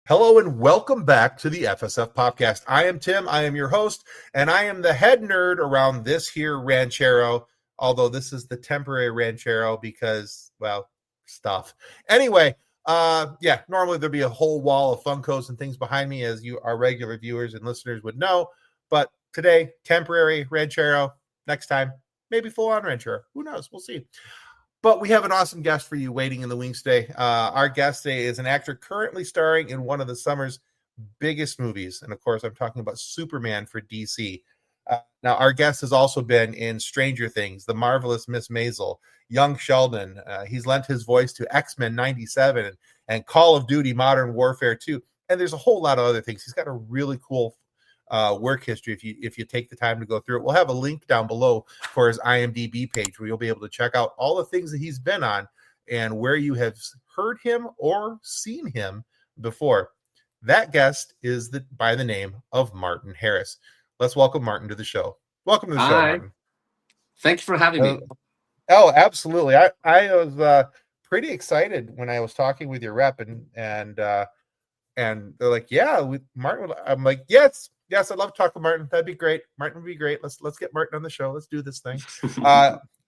Hello and welcome back to the FSF Podcast. I am Tim, I am your host, and I am the head nerd around this here ranchero, although this is the temporary ranchero because, well, stuff. Anyway, normally there'd be a whole wall of Funkos and things behind me, as you, our regular viewers and listeners, would know, but today, temporary ranchero, next time, maybe full-on ranchero. Who knows? We'll see. But we have an awesome guest for you waiting in the wings today. Our guest today is an actor currently starring in one of the summer's biggest movies. And of course, I'm talking about Superman for DC. Now, our guest has also been in Stranger Things, The Marvelous Miss Maisel, Young Sheldon. He's lent his voice to X-Men 97 and Call of Duty Modern Warfare 2. And there's a whole lot of other things. He's got a really cool work history if you take the time to go through it. We'll have a link down below for his IMDb page where you'll be able to check out all the things that he's been on and where you have heard him or seen him before. That guest is by the name of Martin Harris. Let's welcome Martin to the show. Welcome to the show, Martin. Thank you for having me. Oh, absolutely. I was pretty excited when I was talking with your rep and they're like, yeah, Martin. I'm like, yes, I'd love to talk to Martin. That'd be great. Martin would be great. Let's get Martin on the show. Let's do this thing.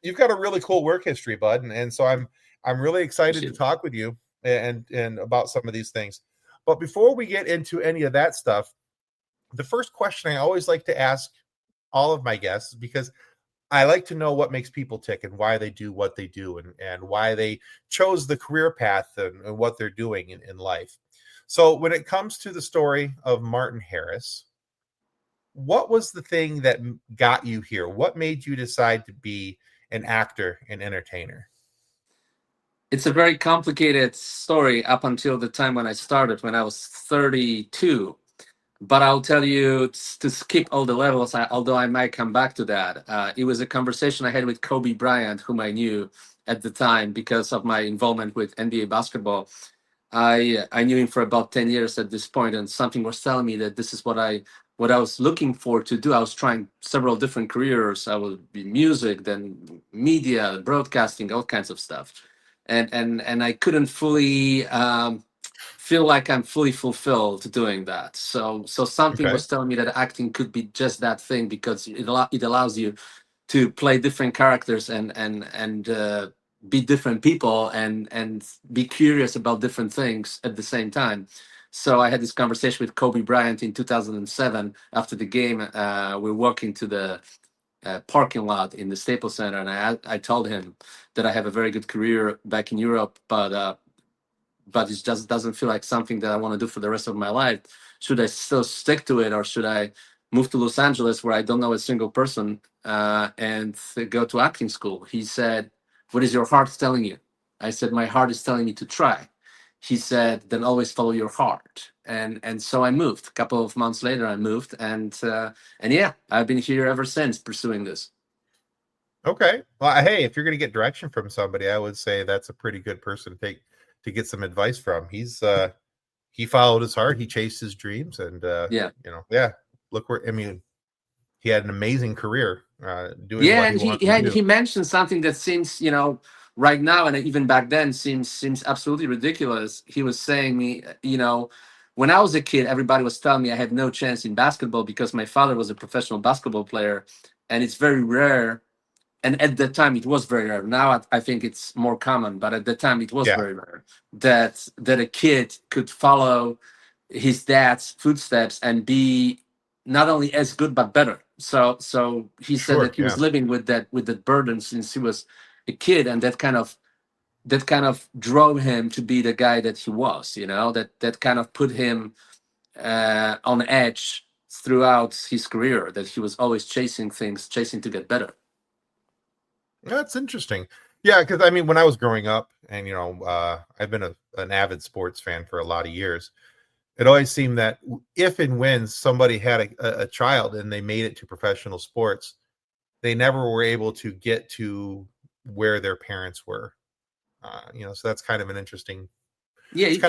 You've got a really cool work history, bud, and so I'm really excited to talk with you and about some of these things. But before we get into any of that stuff, the first question I always like to ask all of my guests, because I like to know what makes people tick and why they do what they do and why they chose the career path and what they're doing in life. So when it comes to the story of Martin Harris, what was the thing that got you here? What made you decide to be an actor and entertainer? It's a very complicated story up until the time when I started, when I was 32. But I'll tell you to skip all the levels, although I might come back to that. It was a conversation I had with Kobe Bryant, whom I knew at the time because of my involvement with NBA basketball. I knew him for about 10 years at this point, and something was telling me that this is what I was looking for to do. I was trying several different careers. I would be music, then media, broadcasting, all kinds of stuff. And I couldn't fully feel like I'm fully fulfilled doing that. So something was telling me that acting could be just that thing, because it allows you to play different characters and be different people and be curious about different things at the same time. So I had this conversation with Kobe Bryant in 2007 after the game. We're walking to the parking lot in the Staples Center, and I told him that I have a very good career back in Europe, but it just doesn't feel like something that I want to do for the rest of my life. Should I still stick to it, or should I move to Los Angeles, where I don't know a single person, and go to acting school? He said, "What is your heart telling you?" I said, "My heart is telling me to try." He said, "Then always follow your heart." And so I moved. A couple of months later, I moved, and yeah, I've been here ever since pursuing this. Okay. Well, hey, if you're going to get direction from somebody, I would say that's a pretty good person to get some advice from. He followed his heart, he chased his dreams, and look where, he had an amazing career doing what he wanted to do. He mentioned something that seems, right now and even back then seems absolutely ridiculous. He was saying me, when I was a kid, everybody was telling me I had no chance in basketball because my father was a professional basketball player, and it's very rare. And at the time, it was very rare. Now I think it's more common, but at the time, it was very rare that a kid could follow his dad's footsteps and be not only as good but better. So he said that he was living with that burden since he was a kid, and that kind of drove him to be the guy that he was. That kind of put him on edge throughout his career. That he was always chasing to get better. That's interesting. Yeah, because when I was growing up, and I've been an avid sports fan for a lot of years, it always seemed that if and when somebody had a child and they made it to professional sports, they never were able to get to where their parents were. So that's kind of an interesting. Yeah, if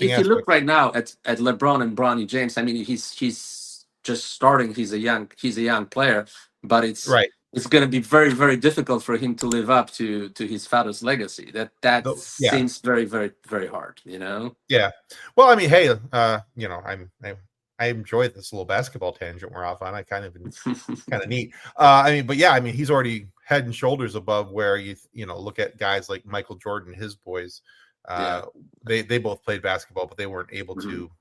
you look right now at LeBron and Bronny James, he's just starting. He's a young player, but it's it's going to be very, very difficult for him to live up to his father's legacy. That Yeah, seems very, very, very hard, you know. yeah. Well, I mean, hey, I enjoy this little basketball tangent we're off on. I kind of neat. I mean, but yeah, I mean, he's already head and shoulders above where look at guys like Michael Jordan, his boys. Yeah. Uh, they both played basketball, but they weren't able Mhm. to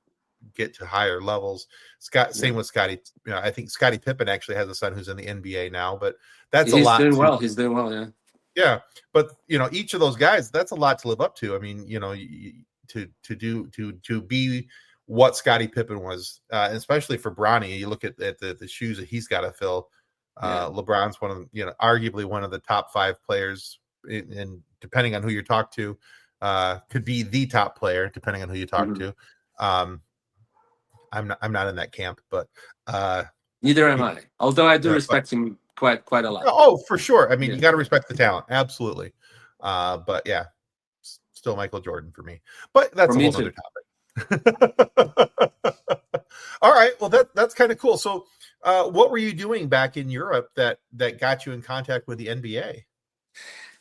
get to higher levels. Yeah. Same with Scotty. I think Scottie Pippen actually has a son who's in the NBA now, but that's a He's lot doing to. well. He's doing well. Yeah. Yeah, but each of those guys, that's a lot to live up to. I mean, to be what Scottie Pippen was, especially for Bronny. You look at the shoes that he's got to fill. Yeah. LeBron's one of arguably one of the top 5 players, and depending on who you talk to, could be the top player depending on who you talk Mhm. to. Um, I'm not in that camp, but Neither am you I. Although I do but respect him quite a lot. oh, for sure. I mean, Yeah. you got to respect the talent, absolutely. But yeah, still Michael Jordan for me. But For that's a me whole nother too. topic. All right. Well, that's kind of cool. So, what were you doing back in Europe that got you in contact with the NBA?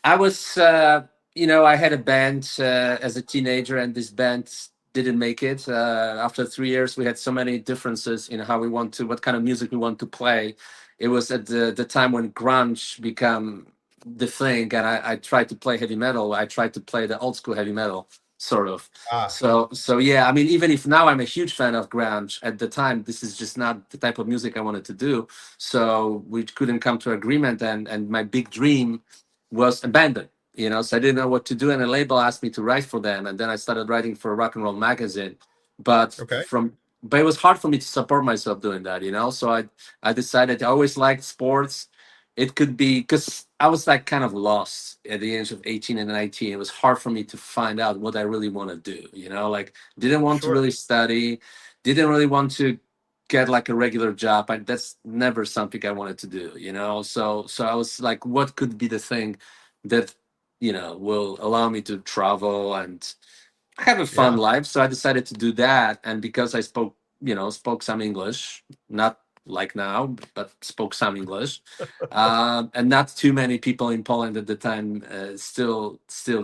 I was, I had a band as a teenager, and this band didn't make it. After 3 years, we had so many differences in how what kind of music we want to play. It was at the time when grunge became the thing, and I tried to play heavy metal. I tried to play the old school heavy metal, sort of. Ah, So yeah, I mean, even if now I'm a huge fan of grunge, at the time this is just not the type of music I wanted to do. So we couldn't come to agreement, and my big dream was abandoned. So I didn't know what to do, and a label asked me to write for them, and then I started writing for a rock and roll magazine. But okay. it was hard for me to support myself doing that. So I decided I always liked sports. It could be because I was like kind of lost at the age of 18 and 19. It was hard for me to find out what I really want to do. Like didn't want to Sure. really study, didn't really want to get like a regular job. That's never something I wanted to do. So I was like, what could be the thing that will allow me to travel and have a fun Yeah. life. So I decided to do that, and because I spoke some English, not like now, but spoke some English, and not too many people in Poland at the time still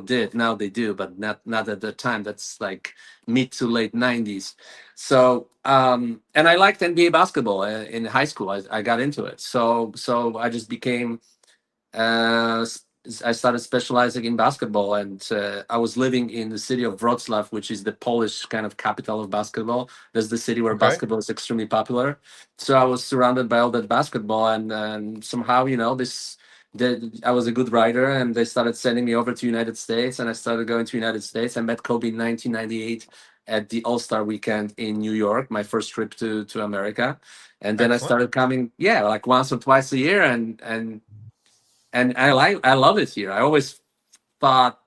did. Now they do, but not at the time. That's like mid to late '90s. So and I liked NBA basketball in high school. I got into it. So I just became uh, I started specializing in basketball, and I was living in the city of Wrocław, which is the Polish kind of capital of basketball. That's the city where Okay. basketball is extremely popular. So I was surrounded by all that basketball, and somehow, I was a good writer, and they started sending me over to United States, and I started going to United States. I met Kobe in 1998 at the All-Star weekend in New York, my first trip to America. And then I Excellent. started coming, yeah, like once or twice a year, and I love it here. I always thought,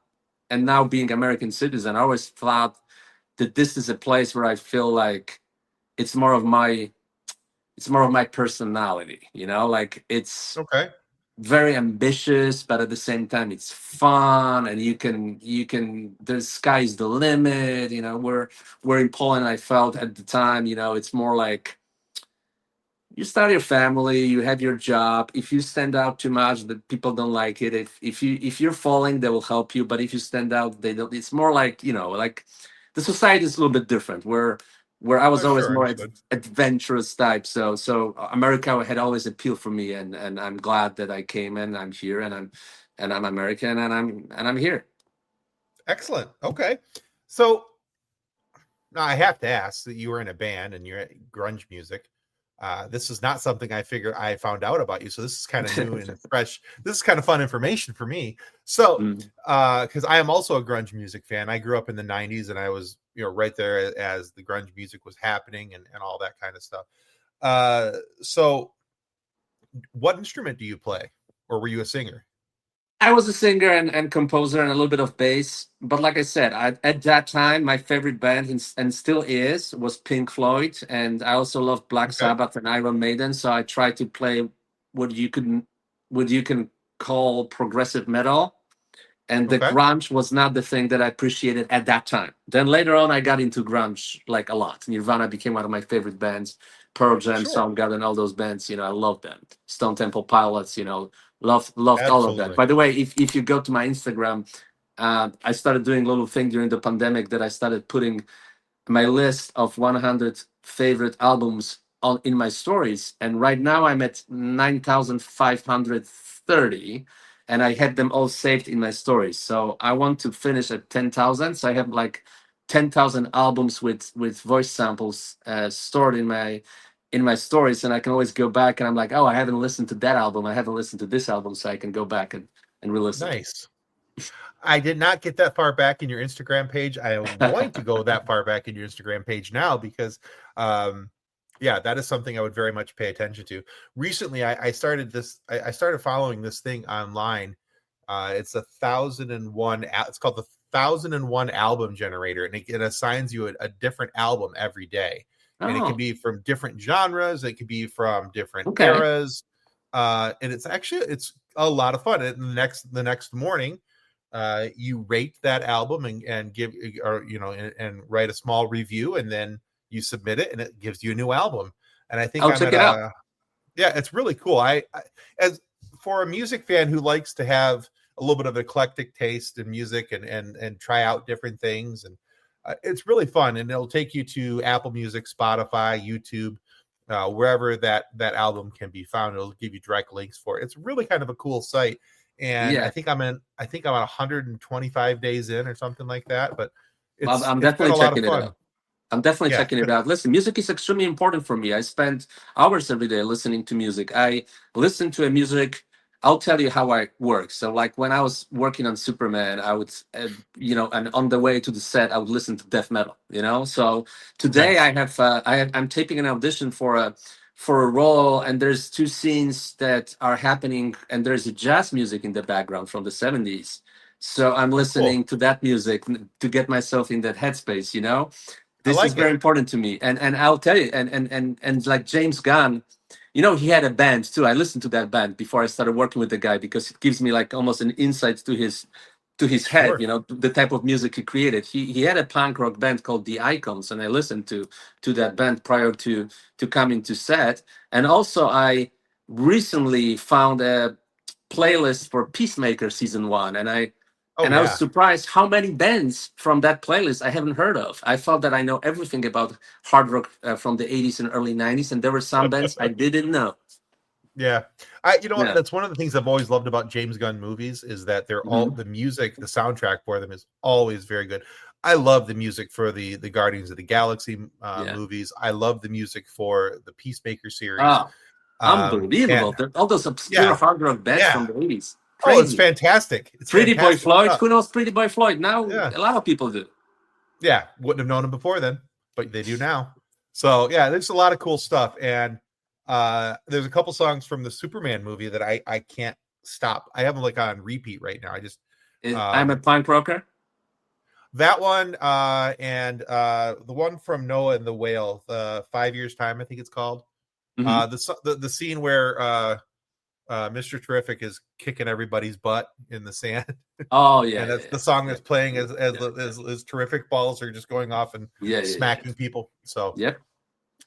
and now being American citizen, I always thought that this is a place where I feel like it's more of my it's more of my personality. Like it's Okay. very ambitious, but at the same time it's fun, and you can the sky's the limit. Where in Poland I felt at the time, it's more like you start your family, you have your job. If you stand out too much, the people don't like it. If you're falling, they will help you, but if you stand out, they don't. It's more like, like the society is a little bit different, where I was Oh, always sure. more Understood. adventurous type. So America had always appealed for me, and I'm glad that I came, and I'm here, and I'm American, and I'm here. Excellent. Okay. So now I have to ask that you were in a band and you're at grunge music. This is not something I found out about you. So this is kind of new and fresh. This is kind of fun information for me. So, Mm. because I am also a grunge music fan. I grew up in the 90s and I was, right there as the grunge music was happening and all that kind of stuff. So what instrument do you play? Or were you a singer? I was a singer and composer and a little bit of bass. But like I said, at that time, my favorite band and still was Pink Floyd. And I also love Black Okay. Sabbath and Iron Maiden. So I tried to play what you can what you can call progressive metal. and the Okay. grunge was not the thing that I appreciated at that time. Then later on, I got into grunge like a lot. Nirvana became one of my favorite bands. Pearl Jam, Sure. Soundgarden, all those bands, I love them. Stone Temple Pilots, loved all of that. Absolutely. By the way, if you go to my Instagram, I started doing a little thing during the pandemic that I started putting my list of 100 favorite albums on in my stories, and right now I'm at 9,530, and I had them all saved in my stories. So I want to finish at 10,000. So I have like 10,000 albums with voice samples stored in my stories, and I can always go back and I'm like, oh, I haven't listened to that album, I haven't listened to this album, so I can go back and re-listen. Nice. I did not get that far back in your Instagram page. I am going to go that far back in your Instagram page now because, yeah, that is something I would very much pay attention to. Recently, I started this. I started following this thing online. It's 1,001. It's called the 1,001 album generator, and it assigns you a different album every day, and it can Oh, be from different genres. It can be from different okay. eras, and it's a lot of fun. And the next morning, you rate that album and give, or and write a small review, and then you submit it and it gives you a new album. And I think I'll I'm check at it out. a yeah, it's really cool. I as for a music fan who likes to have a little bit of eclectic taste in music and try out different things, and it's really fun, and it'll take you to Apple Music, Spotify, YouTube, wherever that album can be found. It'll give you direct links for it. It's really kind of a cool site. And Yeah. I think I'm 125 days in or something like that, but Well, I'm it's been definitely a lot of checking it fun. out. I'm definitely Yeah. checking it out. Listen, music is extremely important for me. I spend hours every day listening to music. I listen to a music. I'll tell you how I work. So, like when I was working on Superman, I would, and on the way to the set, I would listen to death metal. So today Nice. I'm taping an audition for a role, and there's two scenes that are happening, and there's a jazz music in the background from the '70s. So I'm Oh, listening cool. to that music to get myself in that headspace. I This is like very it. important to me, and I'll tell you, and like James Gunn, he had a band too. I listened to that band before I started working with the guy because it gives me like almost an insight to his head, Sure. the type of music he created. He had a punk rock band called The Icons, and I listened to that band prior to coming to set. And also I recently found a playlist for Peacemaker season one, and I Oh and I was yeah. surprised how many bands from that playlist I haven't heard of. I thought that I know everything about hard rock from the '80s and early '90s, and there were some bands I didn't know. Yeah. I you know what? Yeah. That's one of the things I've always loved about James Gunn movies is that they're all Mhm. the music, the soundtrack for them is always very good. I love the music for the Guardians of the Galaxy Yeah. movies. I love the music for the Peacemaker series. Oh, unbelievable. And All those obscure yeah, hard rock bands yeah. from the '80s. Oh, it's Crazy. fantastic. It's Pretty Boy fantastic Floyd. stuff. Who knows Pretty Boy Floyd? Now Yeah. a lot of people do. Yeah. Wouldn't have known him before then, but they do now. So yeah, there's a lot of cool stuff. And there's a couple songs from the Superman movie that I can't stop. I have them like on repeat right now. I just I'm a um punk rocker. that one and the one from Noah and the Whale, the 5 years time, I think it's called. Hmm. The scene where Mr. Terrific is kicking everybody's butt in the sand. Oh yeah, And yeah, that's yeah, the song yeah, that's playing yeah, yeah, as terrific balls are just going off and yeah, yeah, yeah. smacking people. So Yep.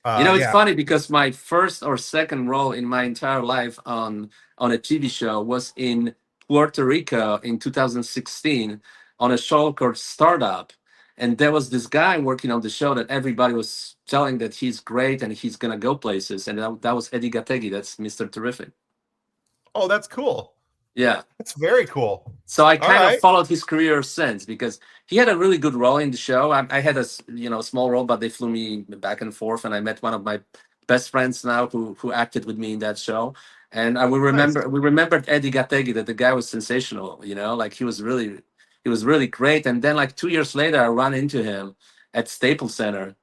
It's yeah. funny because my first or second role in my entire life on a TV show was in Puerto Rico in 2016 on a show called Startup, and there was this guy working on the show that everybody was telling that he's great and he's gonna go places, and that was Eddie Gattegui. That's Mr. Terrific. Oh, that's cool. Yeah. That's very cool. So I All kind of right. followed his career since because he had a really good role in the show. I had a small role, but they flew me back and forth, and I met one of my best friends now who acted with me in that show. And Nice. we remembered Eddie Gattegui, that the guy was sensational. Like he was really great. And then like 2 years later, I ran into him at Staples Center,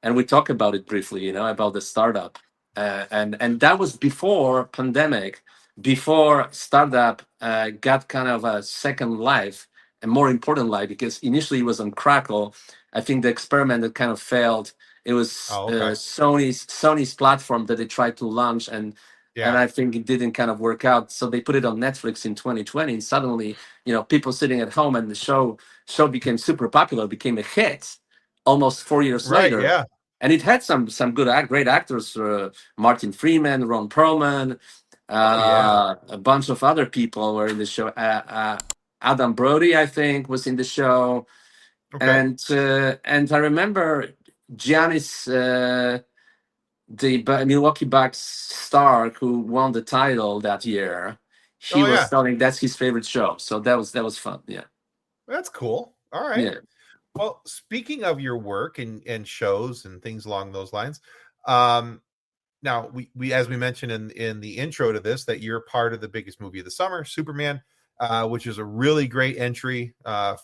and we talked about it briefly, about the startup, and that was before pandemic, before startup got kind of a second life, a more important life, because initially it was on Crackle. I think the experiment that kind of failed. It was Oh, okay. Sony's platform that they tried to launch, and And Yeah. I think it didn't kind of work out. So they put it on Netflix in 2020, and suddenly, people sitting at home, and the show became super popular, became a hit almost 4 years Right. later. Yeah. And it had some good great actors, Martin Freeman, Ron Perlman, Oh yeah. a bunch of other people were in the show. Adam Brody, I think, was in the show, Okay. and I remember Giannis, the Milwaukee Bucks star who won the title that year. He Oh was yeah. telling that's his favorite show, so that was fun. Yeah, That's cool. All right. yeah, Well, speaking of your work and shows and things along those lines, um, now we as we mentioned in the intro to this, that you're part of the biggest movie of the summer, Superman, which is a really great entry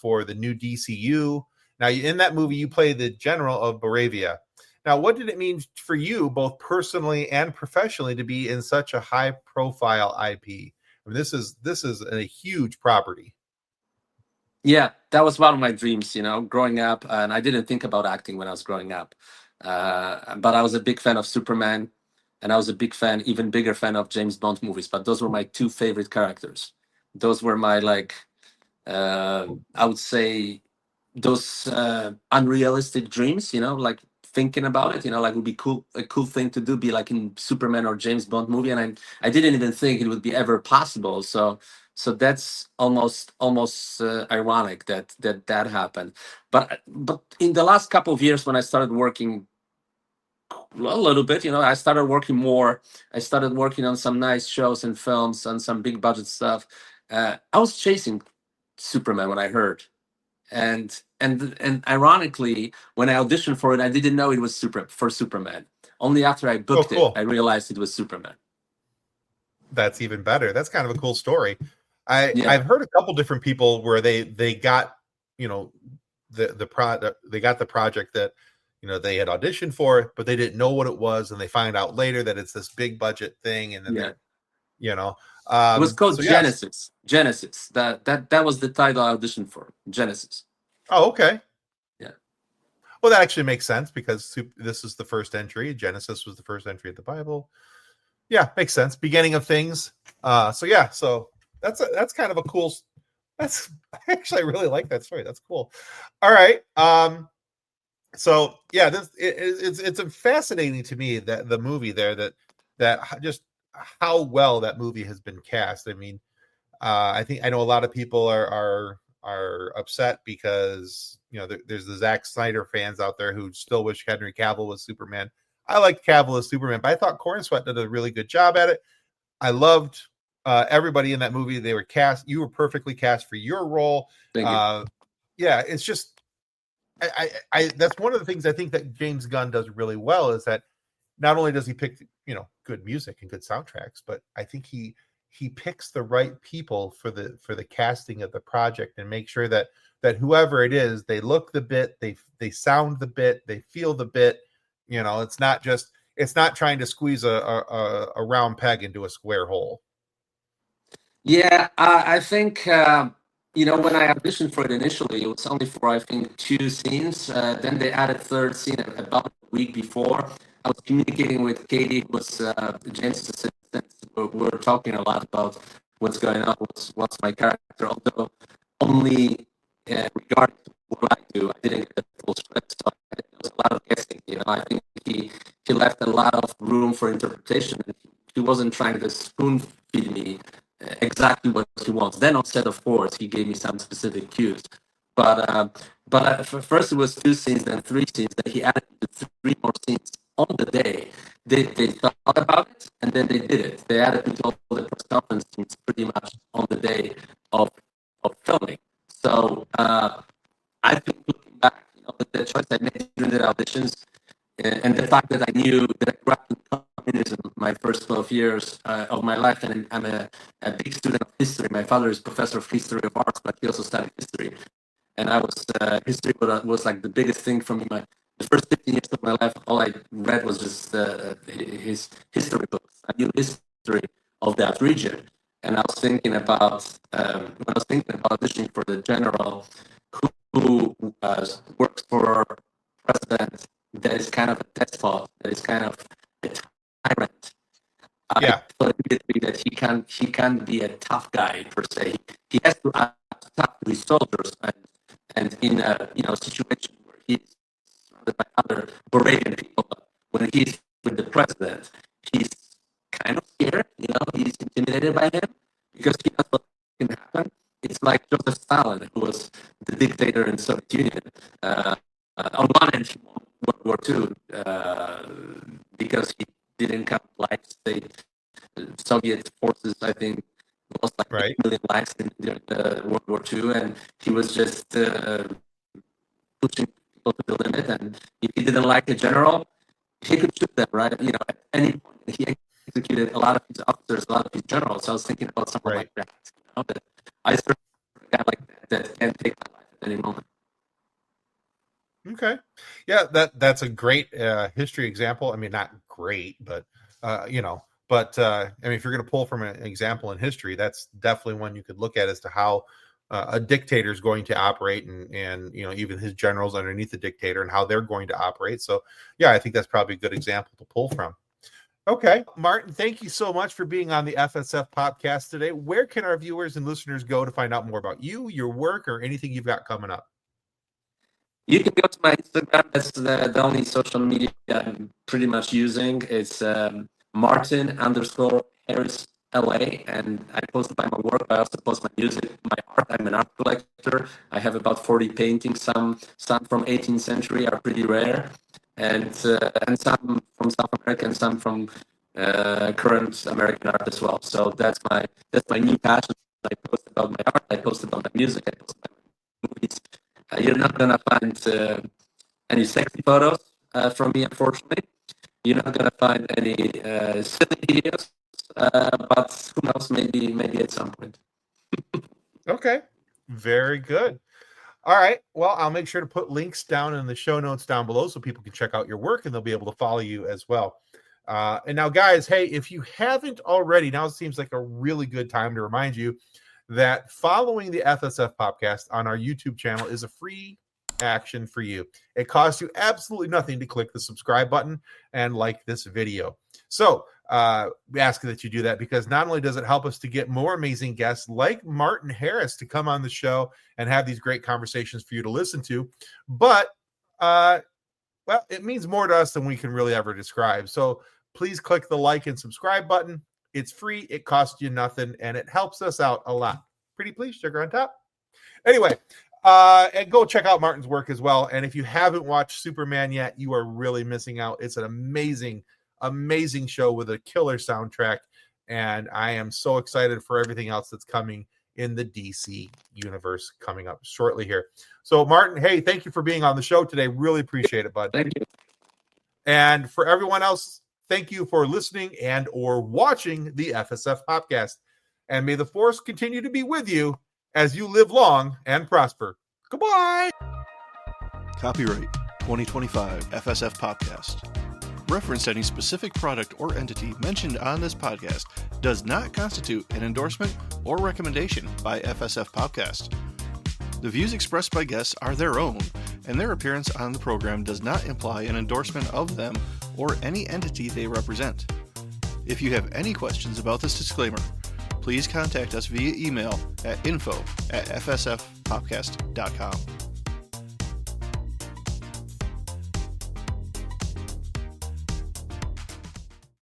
for the new DCU. Now, in that movie, you play the General of Boravia. Now, what did it mean for you, both personally and professionally, to be in such a high-profile IP? I mean, this is a huge property. yeah. That was one of my dreams, growing up, and I didn't think about acting when I was growing up, but I was a big fan of Superman, and I was a big fan, even bigger fan of James Bond movies. But those were my two favorite characters. Those were my I would say those unrealistic dreams, like thinking about it, like would be cool, a cool thing to do, be like in Superman or James Bond movie, and I didn't even think it would be ever possible. So that's almost ironic that happened. But in the last couple of years, when I started working a little bit, I started working more. I started working on some nice shows and films and some big budget stuff. I was chasing Superman when I heard, and ironically, when I auditioned for it, I didn't know it was for Superman. Only after I Oh, booked it, I cool. realized it was Superman. That's even better. That's kind of a cool story. Yeah, I've heard a couple different people where they got, you know, they got the project that, they had auditioned for, but they didn't know what it was, and they find out later that it's this big budget thing, and then yeah. they're, you know, It was called so yes. Genesis. Genesis. That was the title I auditioned for. Genesis. Oh, okay. Yeah. Well, that actually makes sense because this is the first entry. Genesis was the first entry of the Bible. Yeah, makes sense. Beginning of things. So yeah, so that's kind of a cool. That's actually, I really like that story. That's cool. All right. So yeah, it's fascinating to me that the movie there, that just how well that movie has been cast. I mean, I know a lot of people are upset because there's the Zack Snyder fans out there who still wish Henry Cavill was Superman. I liked Cavill as Superman, but I thought Corn Sweat did a really good job at it. I loved everybody in that movie. They were cast. You were perfectly cast for your role. Thank you. Yeah, it's just that's one of the things I think that James Gunn does really well, is that not only does he pick good music and good soundtracks, but I think he picks the right people for the casting of the project, and make sure that whoever it is, they look the bit, they sound the bit, they feel the bit. It's not trying to squeeze a round peg into a square hole. Yeah, I think when I auditioned for it initially, it was only for I think two scenes. Then they added third scene about a week before. I was communicating with Katie, who was James' assistant. We were talking a lot about what's going on, what's my character. Although only regarding to what I do, I didn't get the full script, so there was a lot of guessing. I think he left a lot of room for interpretation. He wasn't trying to spoon feed me exactly what he wants. Then on set, of course, he gave me some specific cues. But first it was two scenes, then three scenes. Then he added three more scenes on the day. They thought about it, and then they did it. They added into all the press conference scenes pretty much on the day of filming. So I think looking back, the choice I made during the auditions, and the fact that I knew that I grew up in communism my first 12 years of my life, and I'm a big student of history. My father is professor of history of arts, but he also studied history. And I was history was like the biggest thing for me. The first 15 years of my life, all I read was just his history books. I knew history of that region, and I was thinking about when I was thinking about auditioning for the general who works for president that is kind of a despot, that is kind of a tyrant. Yeah. I totally agree that he can't be a tough guy per se. He has to act tough to his soldiers, and in a situation where he's surrounded by other Boravian people, but when he's with the president, he's kind of scared. He's intimidated by him because he knows what can happen. It's like Joseph Stalin, who was the dictator in the Soviet Union. On one hand, he won World War II because he didn't come life. Soviet forces, I think, lost like Right. 8 million lives during World War II, and he was just pushing people to the limit. And if he didn't like the general, he could shoot them, right? At any point. He executed a lot of his officers, a lot of his generals. So I was thinking about someone Right. like that. That I serve a guy like that can take my life at any moment. Okay. Yeah, that's a great history example. I mean, not great, but I mean, if you're going to pull from an example in history, that's definitely one you could look at as to how a dictator is going to operate, and even his generals underneath the dictator and how they're going to operate. So, yeah, I think that's probably a good example to pull from. Okay, Martin, thank you so much for being on the FSF podcast today. Where can our viewers and listeners go to find out more about you, your work, or anything you've got coming up? You can go to my Instagram. That's the only social media I'm pretty much using. It's Martin_Harris LA, and I post by my work. I also post my music, my art. I'm an art collector. I have about 40 paintings. Some from 18th century are pretty rare, and some from South America, and some from current American art as well. So that's my new passion. I post about my art. I post about my music. I post about my movies. You're not gonna find any sexy photos from me, unfortunately. You're not gonna find any silly videos, but who knows? Maybe at some point. Okay, very good. All right. Well, I'll make sure to put links down in the show notes down below so people can check out your work and they'll be able to follow you as well. And now, guys, hey, if you haven't already, now it seems like a really good time to remind you that following the FSF podcast on our YouTube channel is a free action for you. It costs you absolutely nothing to click the subscribe button and like this video. So we ask that you do that because not only does it help us to get more amazing guests like Martin Harris to come on the show and have these great conversations for you to listen to, but it means more to us than we can really ever describe. So please click the like and subscribe button. It's free, it costs you nothing, and it helps us out a lot. Pretty please, sugar on top. Anyway, and go check out Martin's work as well. And if you haven't watched Superman yet, you are really missing out. It's an amazing, amazing show with a killer soundtrack. And I am so excited for everything else that's coming in the DC universe coming up shortly here. So, Martin, hey, thank you for being on the show today. Really appreciate it, bud. Thank you. And for everyone else, thank you for listening and or watching the FSF podcast. And may the force continue to be with you as you live long and prosper. Goodbye. Copyright 2025 FSF Podcast. Reference any specific product or entity mentioned on this podcast does not constitute an endorsement or recommendation by FSF Podcast. The views expressed by guests are their own, and their appearance on the program does not imply an endorsement of them or any entity they represent. If you have any questions about this disclaimer, please contact us via email at info@fsfpodcast.com.